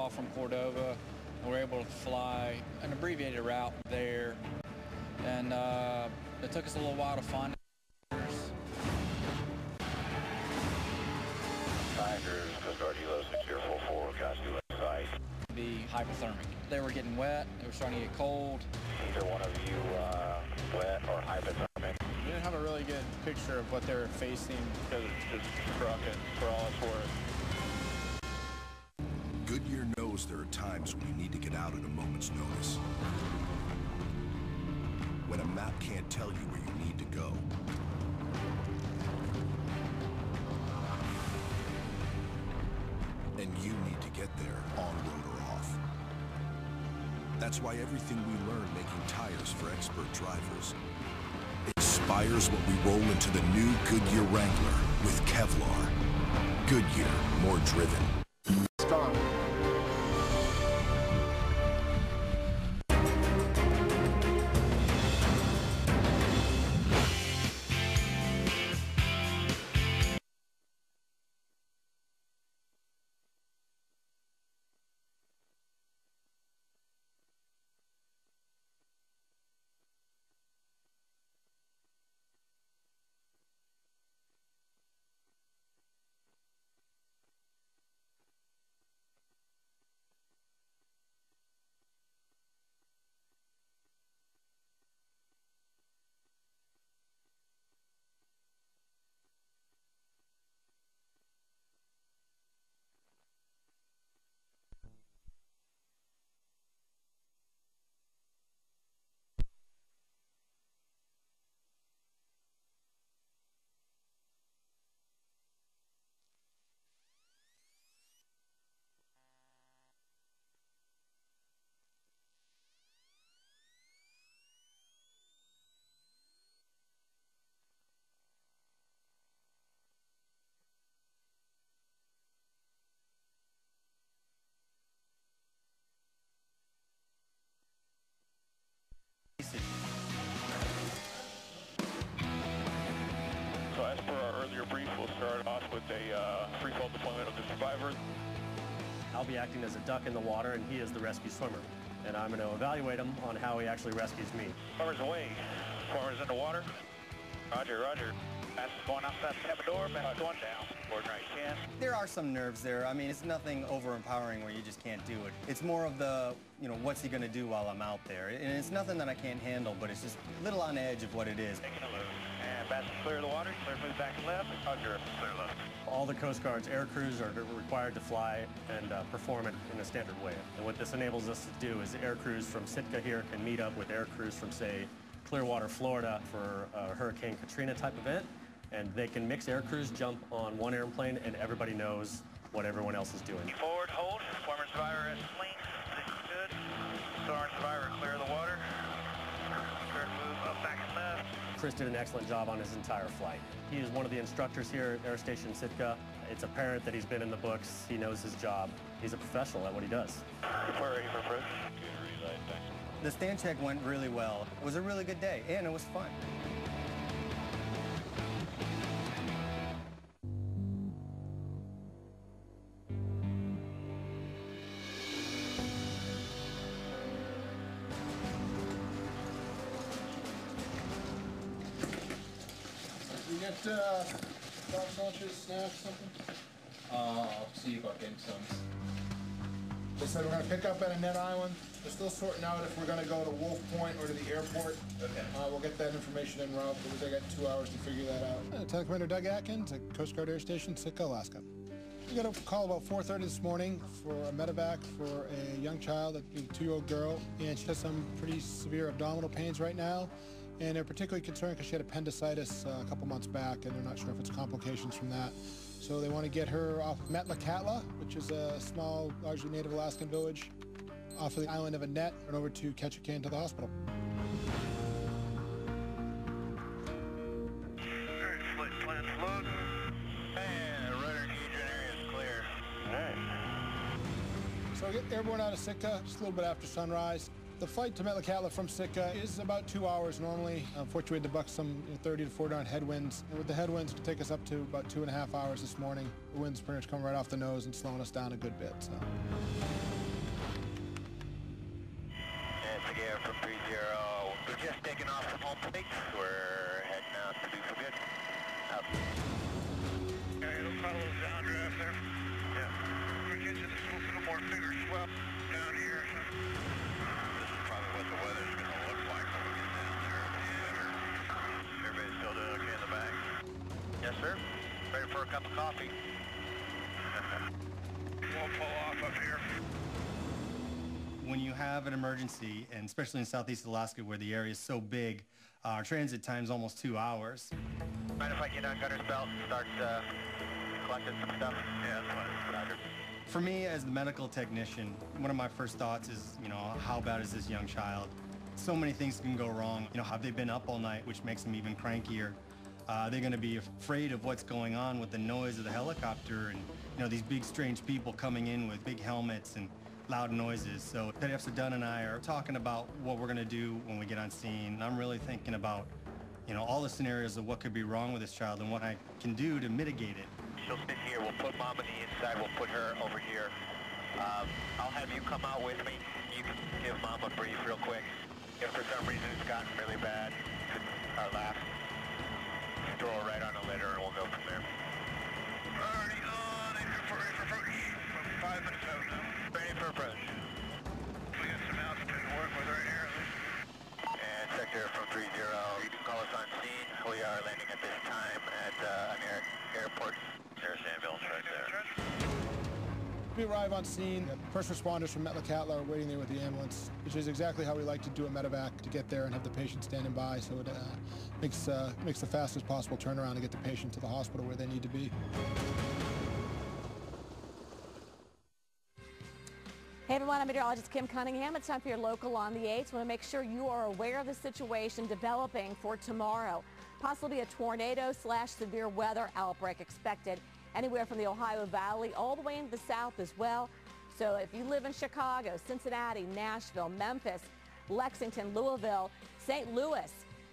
off from Cordova. We were able to fly an abbreviated route there, and it took us a little while to find Coast Guard Hilo 6044, forecast to site. be hypothermic. They were getting wet, they were starting to get cold. Either one of you wet or hypothermic? We didn't have a really good picture of what they were facing because it's Crockett for all it's worth. Goodyear knows there are times when you need to get out at a moment's notice. When a map can't tell you where you need to go. And you need to get there on-road or off. That's why everything we learn making tires for expert drivers inspires what we roll into the new Goodyear Wrangler with Kevlar. Goodyear, more driven. Strong. So as per our earlier brief, we'll start off with a free fall deployment of the survivor. I'll be acting as a duck in the water, and he is the rescue swimmer. And I'm going to evaluate him on how he actually rescues me. Swimmers away. Swimmers in the water. Roger, roger. Fastest going outside the cabin door. Fastest going down. Board right 10. There are some nerves there. I mean, it's nothing overempowering where you just can't do it. It's more of the, what's he going to do while I'm out there? And it's nothing that I can't handle, but it's just a little on edge of what it is. Taking a load. And fastest clear of the water. Clear move back and left. Roger. Clear left. All the Coast Guard's air crews are required to fly and perform it in a standard way. And what this enables us to do is air crews from Sitka here can meet up with air crews from, say, Clearwater, Florida for a Hurricane Katrina type event. And they can mix air crews, jump on one airplane, and everybody knows what everyone else is doing. Forward, hold. Swimmer survivor as swing. Position good. Swimmer survivor clear of the water. Clear to move up, back and left. Chris did an excellent job on his entire flight. He is one of the instructors here at Air Station Sitka. It's apparent that he's been in the books. He knows his job. He's a professional at what he does. We're ready for approach. Good relay, thanks. The stand check went really well. It was a really good day, and it was fun. You get box lunches, snacks, something? I'll see about getting some. They said we're going to pick up at Annette Island. They're still sorting out if we're going to go to Wolf Point or to the airport. Okay. We'll get that information en route, but they got 2 hours to figure that out. Lieutenant Commander Doug Atkins at Coast Guard Air Station, Sitka, Alaska. We got a call about 4:30 this morning for a medevac for a young child, a 2-year-old girl, and she has some pretty severe abdominal pains right now. And they're particularly concerned because she had appendicitis a couple months back, and they're not sure if it's complications from that. So they want to get her off Metlakatla, which is a small, largely native Alaskan village, off of the island of Annette, and over to Ketchikan to the hospital. Plans loading. And rudder engagement area is clear. All right. So we get airborne out of Sitka just a little bit after sunrise. The flight to Metlakatla from Sitka is about 2 hours normally. Unfortunately, we had to buck some 30 to 40 knot headwinds. And with the headwinds, it could take us up to about 2.5 hours this morning. The wind's pretty much coming right off the nose and slowing us down a good bit. So. It's again from 30. We're just taking off from home plate. We're heading out to do some good. Up. Yeah, it'll follow the downdraft there. Yeah. We're getting just a little more bigger swell down here. So. This is probably what the weather's going to look like when we get down there. Yeah. Everybody's still doing okay in the back? Yes, sir. Ready for a cup of coffee? Won't pull off up here. When you have an emergency, and especially in Southeast Alaska where the area is so big, our transit time is almost 2 hours. Mind if I get on Gunner's belt and start collecting some stuff? Yeah, that's fine. Roger. For me, as the medical technician, one of my first thoughts is, how bad is this young child? So many things can go wrong. Have they been up all night, which makes them even crankier? They're going to be afraid of what's going on with the noise of the helicopter and, these big, strange people coming in with big helmets and loud noises. So Petty Officer Dunn and I are talking about what we're going to do when we get on scene. I'm really thinking about, all the scenarios of what could be wrong with this child and what I can do to mitigate it. She'll sit here. We'll put Mom on the inside. We'll put her over here. I'll have you come out with me. You can give Mom a brief real quick. If for some reason it's gotten really bad, our last, throw her right on the litter and we'll go from there. Already on. Ready for approach. 5 minutes out now. Ready for approach. We got some altitude to work with right here. And sector from 30, you can call us on scene. We are landing at this time at an airport. There's the ambulance right there. We arrive on scene. First responders from Metlakatla are waiting there with the ambulance, which is exactly how we like to do a medevac, to get there and have the patient standing by, so it makes the fastest possible turnaround to get the patient to the hospital where they need to be. Hey everyone, I'm meteorologist Kim Cunningham. It's time for your local on the 8s. Want to make sure you are aware of the situation developing for tomorrow. Possibly a tornado/severe weather outbreak expected anywhere from the Ohio Valley all the way into the south as well. So if you live in Chicago, Cincinnati, Nashville, Memphis, Lexington, Louisville, St. Louis,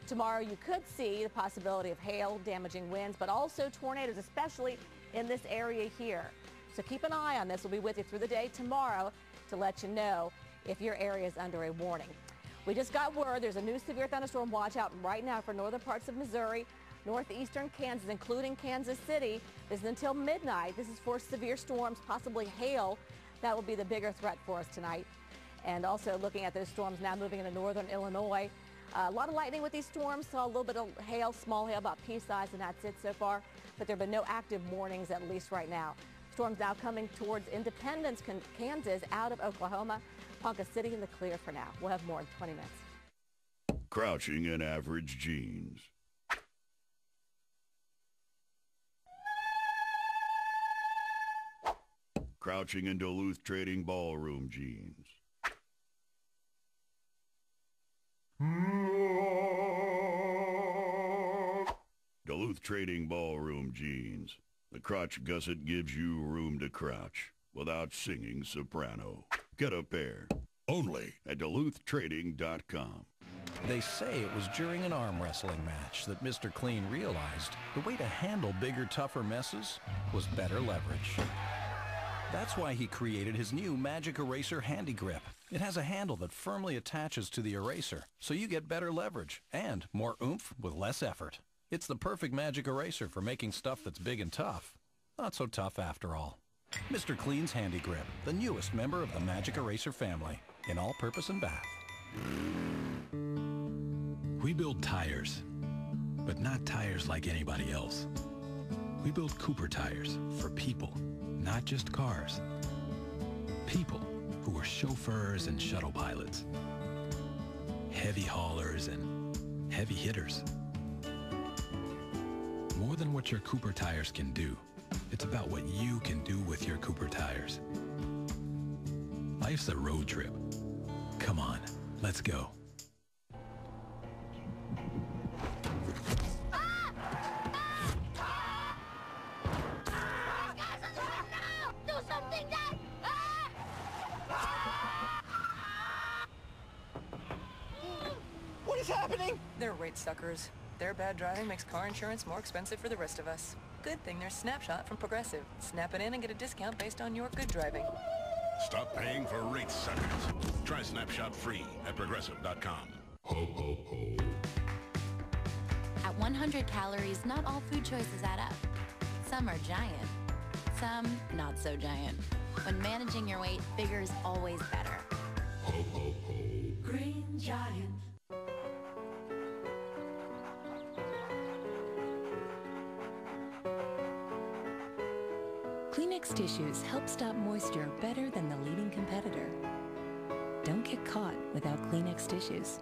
tomorrow you could see the possibility of hail, damaging winds, but also tornadoes, especially in this area here. So keep an eye on this. We'll be with you through the day tomorrow to let you know if your area is under a warning. We just got word there's a new severe thunderstorm watch out right now for northern parts of Missouri, northeastern Kansas, including Kansas City. This is until midnight. This is for severe storms, possibly hail. That will be the bigger threat for us tonight. And also looking at those storms now moving into northern Illinois. A lot of lightning with these storms. Saw a little bit of hail, small hail, about pea size, and that's it so far. But there have been no active warnings, at least right now. Storms now coming towards Independence, Kansas, out of Oklahoma. Ponca City in the clear for now. We'll have more in 20 minutes. Crouching in average jeans. Crouching in Duluth Trading Ballroom jeans. Duluth Trading Ballroom jeans. The crotch gusset gives you room to crouch without singing soprano. Get a pair. Only at DuluthTrading.com. They say it was during an arm wrestling match that Mr. Clean realized the way to handle bigger, tougher messes was better leverage. That's why he created his new Magic Eraser Handy Grip. It has a handle that firmly attaches to the eraser, so you get better leverage and more oomph with less effort. It's the perfect magic eraser for making stuff that's big and tough. Not so tough after all. Mr. Clean's Handy Grip, the newest member of the Magic Eraser family, in all-purpose and bath. We build tires, but not tires like anybody else. We build Cooper tires for people, not just cars. People who are chauffeurs and shuttle pilots, heavy haulers and heavy hitters. More than what your Cooper tires can do, it's about what you can do with your Cooper tires. Life's a road trip. Come on, let's go. What's happening? They're rate suckers. Their bad driving makes car insurance more expensive for the rest of us. Good thing there's Snapshot from Progressive. Snap it in and get a discount based on your good driving. Stop paying for rate suckers. Try Snapshot free at Progressive.com. Ho, ho, ho. At 100 calories, not all food choices add up. Some are giant, some not so giant. When managing your weight, bigger is always better. Ho, ho, ho. Green Giant. Kleenex tissues help stop moisture better than the leading competitor. Don't get caught without Kleenex tissues.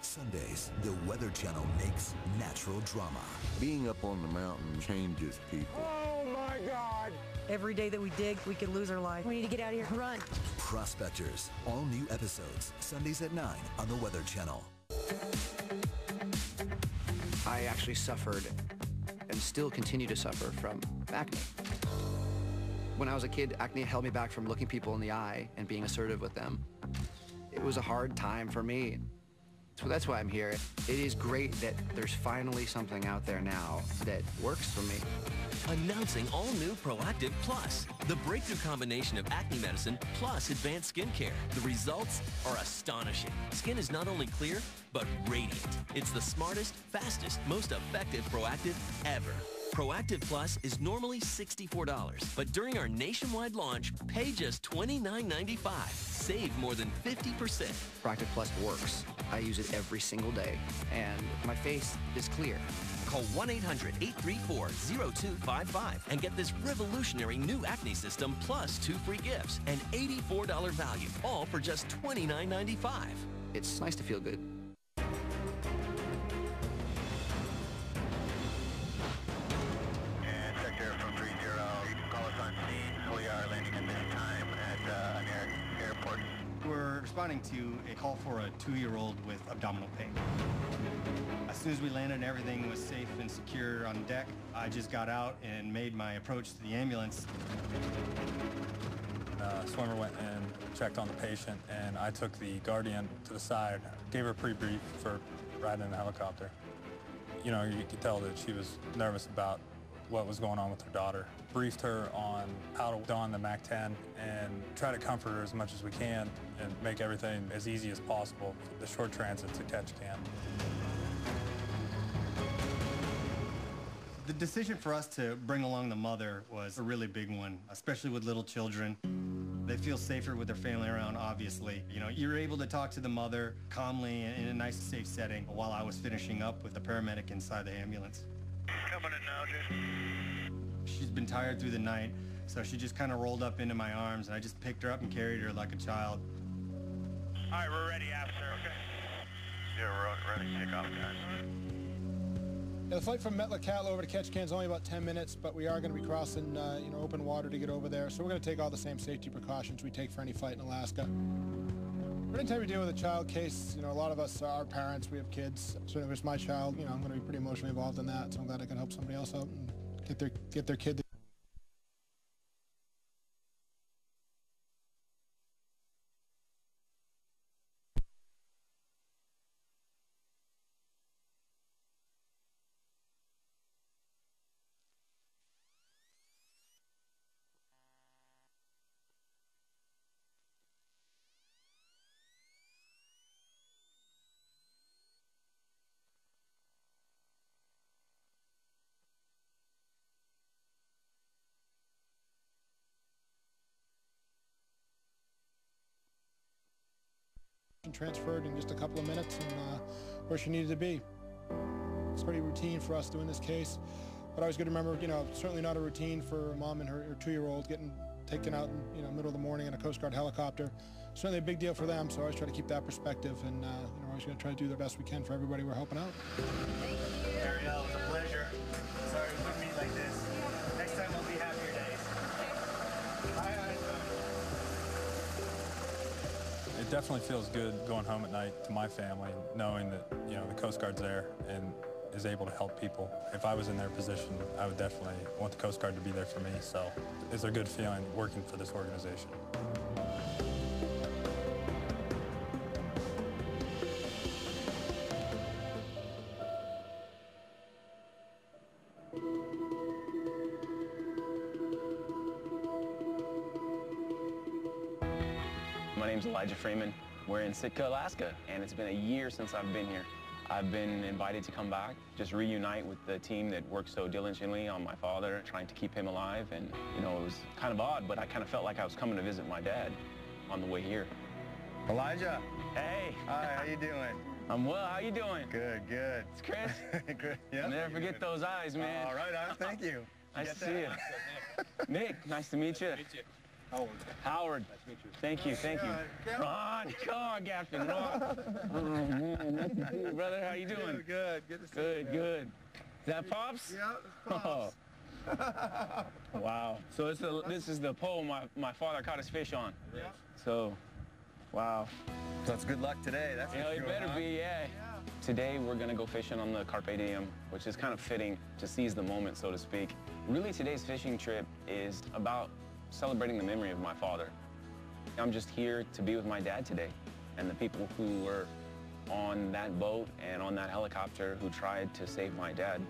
Sundays, the Weather Channel makes natural drama. Being up on the mountain changes people. Oh my God! Every day that we dig, we could lose our life. We need to get out of here. Run! Prospectors, all new episodes, Sundays at 9 on the Weather Channel. I actually suffered and still continue to suffer from acne. When I was a kid, acne held me back from looking people in the eye and being assertive with them. It was a hard time for me. So that's why I'm here. It is great that there's finally something out there now that works for me. Announcing all-new Proactiv Plus, the breakthrough combination of acne medicine plus advanced skincare. The results are astonishing. Skin is not only clear, but radiant. It's the smartest, fastest, most effective Proactiv ever. Proactiv Plus is normally $64, but during our nationwide launch, pay just $29.95. Save more than 50%. Proactiv Plus works. I use it every single day, and my face is clear. Call 1-800-834-0255 and get this revolutionary new acne system plus 2 free gifts and $84 value, all for just $29.95. It's nice to feel good. We're responding to a call for a 2-year-old with abdominal pain. As soon as we landed and everything was safe and secure on deck, I just got out and made my approach to the ambulance. Swimmer went and checked on the patient, and I took the Guardian to the side, gave her a pre-brief for riding in the helicopter. You know, you could tell that she was nervous about what was going on with her daughter. Briefed her on how to don the MAC-10 and try to comfort her as much as we can and make everything as easy as possible for the short transit to Ketchikan. The decision for us to bring along the mother was a really big one, especially with little children. They feel safer with their family around, obviously. You know, you're able to talk to the mother calmly in a nice, safe setting while I was finishing up with the paramedic inside the ambulance. Coming in now, Jason. She's been tired through the night, so she just kind of rolled up into my arms, and I just picked her up and carried her like a child. All right, we're ready, after, okay? Yeah, we're ready to take off, guys. Yeah, the flight from Metlakatla over to Ketchikan is only about 10 minutes, but we are going to be crossing open water to get over there, so we're going to take all the same safety precautions we take for any flight in Alaska. Anytime we deal with a child case, a lot of us are parents, we have kids. So if it's my child, I'm going to be pretty emotionally involved in that, so I'm glad I can help somebody else out and get their kid. Transferred in just a couple of minutes and where she needed to be. It's pretty routine for us doing this case, but I always got to remember, certainly not a routine for a mom and her 2-year-old getting taken out in middle of the morning in a Coast Guard helicopter. Certainly a big deal for them, so I always try to keep that perspective, and we're always going to try to do the best we can for everybody we're helping out. Ariel, it was a pleasure. Sorry it took me like this. Next time we'll be happier days. Bye. It definitely feels good going home at night to my family, knowing that, the Coast Guard's there and is able to help people. If I was in their position, I would definitely want the Coast Guard to be there for me, so it's a good feeling working for this organization. name's Elijah Freeman. We're in Sitka, Alaska, and it's been a year since I've been here. I've been invited to come back, just reunite with the team that worked so diligently on my father, trying to keep him alive. And, you know, it was kind of odd, but I kind of felt like I was coming to visit my dad on the way here. Elijah. Hey. Hi, how you doing? I'm well, how you doing? Good, good. It's Chris. Good, yeah. Never forget those eyes, man. All right, thank you. Nice to see you. Nick, nice to meet you. Nice to meet you. Howard. Howard. Nice to meet you. Thank you, thank you. Come on, Captain Ron. Brother, how you doing? Good, good to see you. Good. Is that Pops? Yeah, it's Pops. Oh. Wow. So this is the pole my father caught his fish on. Yeah. So, wow. So it's good luck today, that's for sure. It better be, yeah. Today we're gonna go fishing on the Carpe Diem, which is kind of fitting to seize the moment, so to speak. Really, today's fishing trip is about celebrating the memory of my father. I'm just here to be with my dad today and the people who were on that boat and on that helicopter who tried to save my dad.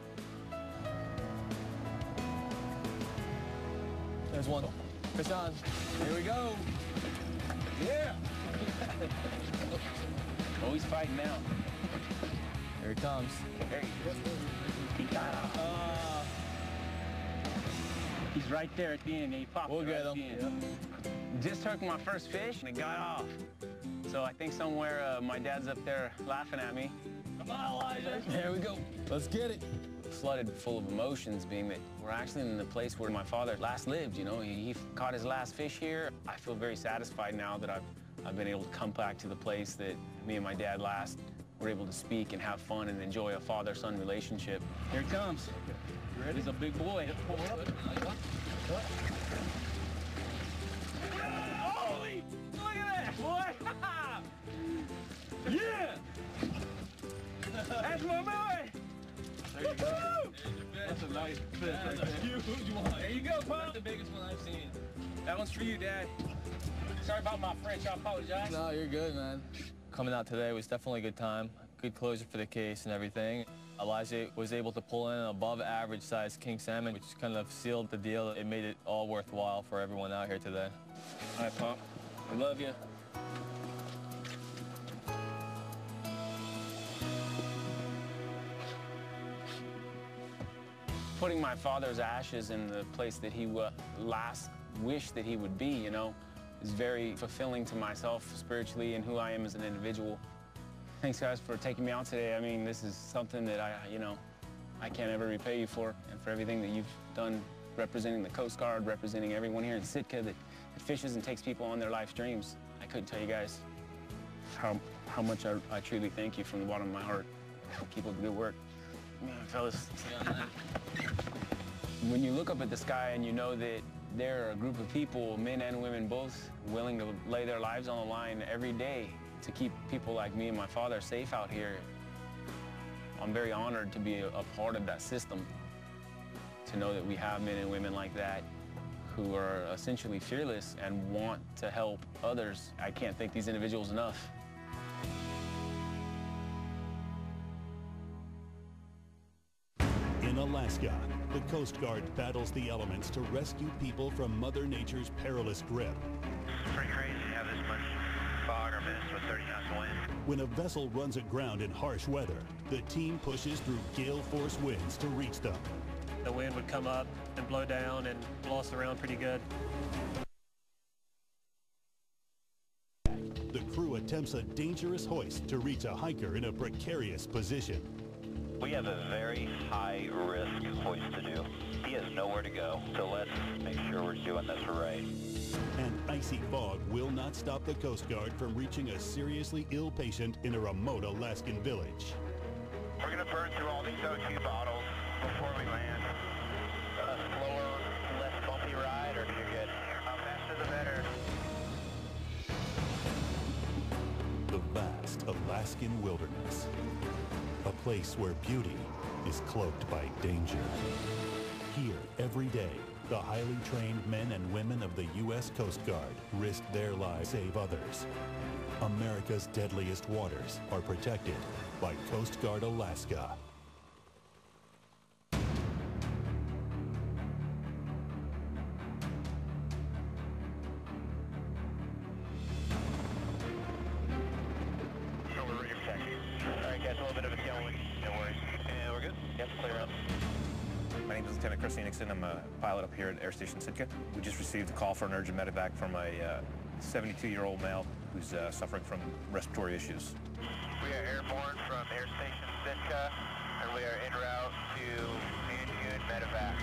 There's one. Fish on. Here we go. Yeah. Oh, he's fighting now. Here he comes. There he got off. He's right there at the end. He popped We'll get right him. at the end. Just took my first fish and it got off. So I think somewhere my dad's up there laughing at me. Come on, Elijah. Here we go. Let's get it. Flooded full of emotions, being that we're actually in the place where my father last lived. You know, he caught his last fish here. I feel very satisfied now that I've been able to come back to the place that me and my dad last were able to speak and have fun and enjoy a father-son relationship. Here it comes. You ready? He's a big boy. Holy! Look at that, boy! Yeah! That's my boy! There you go. That's a nice fish. That's a huge one. There you go, Pop. That's the biggest one I've seen. That one's for you, Dad. Sorry about my French. I apologize. No, you're good, man. Coming out today was definitely a good time. Good closure for the case and everything. Elijah was able to pull in an above-average size king salmon, which kind of sealed the deal. It made it all worthwhile for everyone out here today. All right, Pop. I love you. Putting my father's ashes in the place that he last wished that he would be, you know, is very fulfilling to myself spiritually and who I am as an individual. Thanks, guys, for taking me out today. I mean, this is something that I can't ever repay you for, and for everything that you've done representing the Coast Guard, representing everyone here in Sitka that fishes and takes people on their life's dreams. I couldn't tell you guys how much I truly thank you from the bottom of my heart. Keep up the good work. Man, fellas. When you look up at the sky and you know that there are a group of people, men and women both, willing to lay their lives on the line every day to keep people like me and my father safe out here, I'm very honored to be a part of that system, to know that we have men and women like that who are essentially fearless and want to help others. I can't thank these individuals enough. In Alaska, the Coast Guard battles the elements to rescue people from Mother Nature's perilous grip. It's pretty crazy to have this much fog or mist with 30 knots of wind. When a vessel runs aground in harsh weather, the team pushes through gale-force winds to reach them. The wind would come up and blow down and blow us around pretty good. The crew attempts a dangerous hoist to reach a hiker in a precarious position. We have a very high-risk hoist to do. He has nowhere to go, so let's make sure we're doing this right. An icy fog will not stop the Coast Guard from reaching a seriously ill patient in a remote Alaskan village. We're going to burn through all these O2 bottles before we land. A slower, less bumpy ride, or you're good? How faster the better. The vast Alaskan wilderness. A place where beauty is cloaked by danger. Here, every day, the highly trained men and women of the U.S. Coast Guard risk their lives to save others. America's deadliest waters are protected by Coast Guard Alaska. Lieutenant Chris Enixon. I'm a pilot up here at Air Station Sitka. We just received a call for an urgent medevac from a 72-year-old male who's suffering from respiratory issues. We are airborne from Air Station Sitka, and we are en route to Angoon medevac.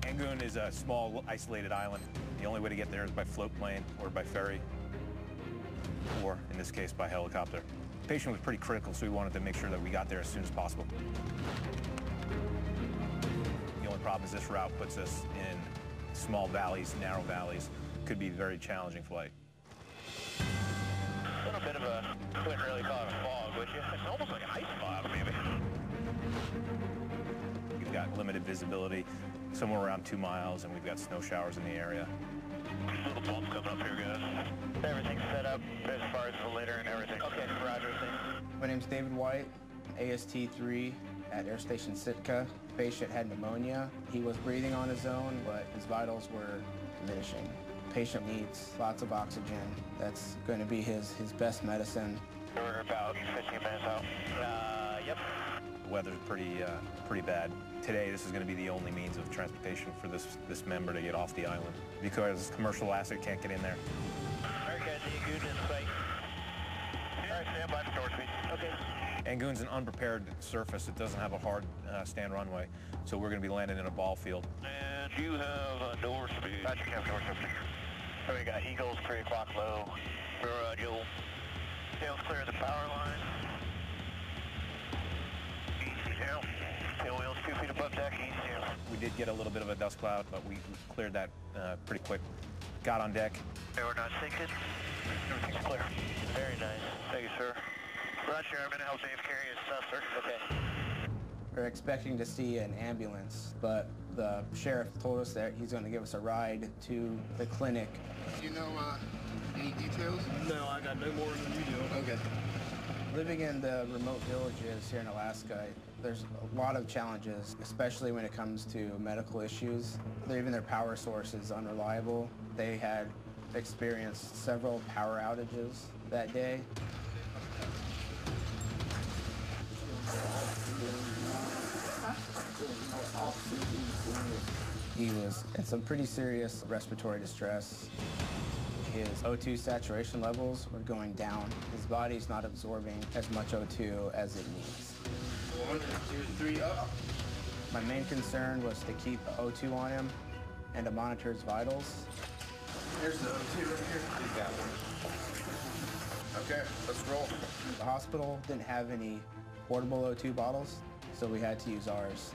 Angoon is a small, isolated island. The only way to get there is by float plane or by ferry, or in this case, by helicopter. The patient was pretty critical, so we wanted to make sure that we got there as soon as possible. The only problem is this route puts us in small valleys, narrow valleys. Could be a very challenging flight. A little bit of a, couldn't really call it a fog, would you? It's almost like an ice fog, maybe. We've got limited visibility, somewhere around 2 miles, and we've got snow showers in the area. Little bumps coming up here, guys. Everything's set up as far as the litter and everything. Okay, roger, thanks. My name's David White, AST-3 at Air Station Sitka. Patient had pneumonia. He was breathing on his own, but his vitals were diminishing. Patient needs lots of oxygen. That's going to be his best medicine. We're about 15 minutes out. Yep. The weather's pretty bad. Today, this is going to be the only means of transportation for this member to get off the island because commercial asset can't get in there. All right, guys, Angoon in sight. All right, stand by for door speed. Okay. Angoon's an unprepared surface. It doesn't have a hard stand runway, so we're going to be landing in a ball field. And you have a door speed. Roger, Captain Orchester. So we got Eagles, 3 o'clock low. We're Joel. Tails clear the power line. Easy down. Tail wheels 2 feet above deck, easy down. We did get a little bit of a dust cloud, but we cleared that pretty quick. Got on deck. Okay, we're not sinking. Everything's clear. Very nice. Thank you, sir. Roger, I'm going to help Dave carry his stuff, sir. Okay. We're expecting to see an ambulance, but the sheriff told us that he's going to give us a ride to the clinic. Do you know any details? No, I got no more than you do. Okay. Living in the remote villages here in Alaska, there's a lot of challenges, especially when it comes to medical issues. Even their power source is unreliable. They had experienced several power outages that day. He was in some pretty serious respiratory distress. His O2 saturation levels were going down. His body's not absorbing as much O2 as it needs. 1, 2, 3, up. My main concern was to keep O2 on him and to monitor his vitals. Here's the O2 right here. You got one. Okay, let's roll. The hospital didn't have any portable O2 bottles, so we had to use ours.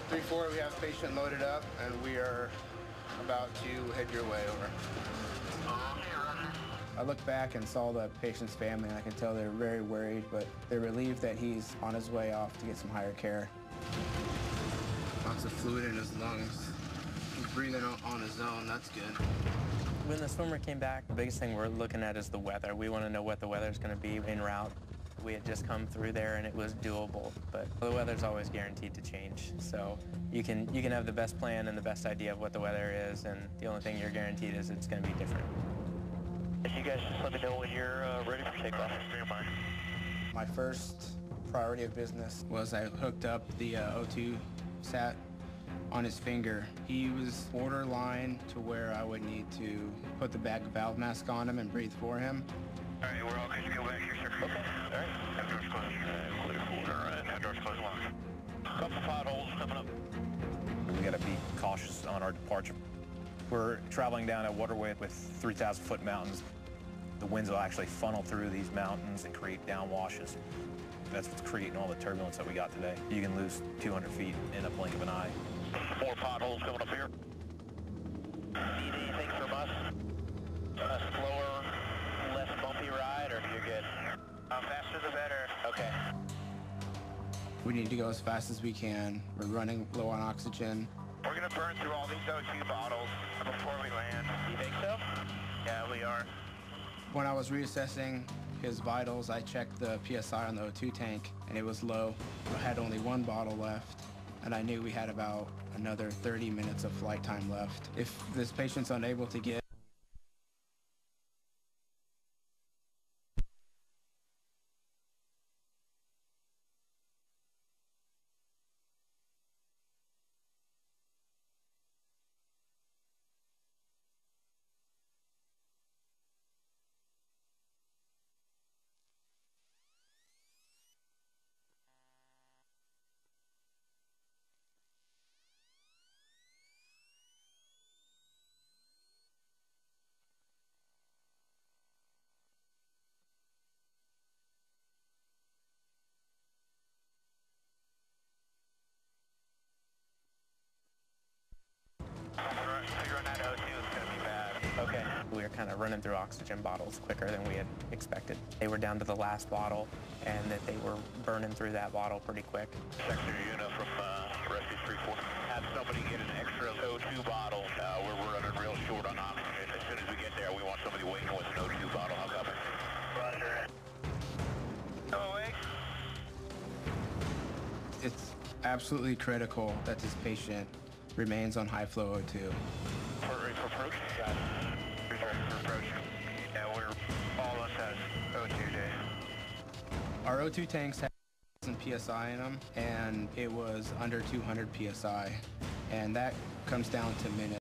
3-4, we have patient loaded up, and we are about to head your way over. I looked back and saw the patient's family, and I could tell they're very worried, but they're relieved that he's on his way off to get some higher care. Lots of fluid in his lungs. He's breathing on his own, that's good. When the swimmer came back, the biggest thing we're looking at is the weather. We want to know what the weather's going to be en route. We had just come through there and it was doable, but the weather's always guaranteed to change. So you can have the best plan and the best idea of what the weather is, and the only thing you're guaranteed is it's going to be different. You guys just let me know when you're ready for takeoff. Stand by. My first priority of business was I hooked up the O2 sat on his finger. He was borderline to where I would need to put the bag of valve mask on him and breathe for him. All right, we're all good to go back here, sir. Okay. All right. Have doors closed. Clear forward. All right. Have doors closed. Locked. Couple potholes coming up. We got to be cautious on our departure. We're traveling down a waterway with 3,000-foot mountains. The winds will actually funnel through these mountains and create downwashes. That's what's creating all the turbulence that we got today. You can lose 200 feet in a blink of an eye. 4 potholes coming up here. Need anything from us? A slower, less bumpy ride, or you're good? Faster the better. Okay. We need to go as fast as we can. We're running low on oxygen. We're going to burn through all these O2 bottles before we land. You think so? Yeah, we are. When I was reassessing his vitals, I checked the PSI on the O2 tank, and it was low. I had only 1 bottle left, and I knew we had about another 30 minutes of flight time left. If this patient's unable to get were kind of running through oxygen bottles quicker than we had expected. They were down to the last bottle, and that they were burning through that bottle pretty quick. Sector Una from Rescue 34. Have somebody get an extra O2 bottle. We're running real short on oxygen. As soon as we get there, we want somebody waiting with an O2 bottle. I'll cover. Roger. It's absolutely critical that this patient remains on high flow O2. Ready for approach? Ready for approach. Yeah, all of us has O2 day. Our O2 tanks had 1,000 PSI in them, and it was under 200 PSI. And that comes down to minutes.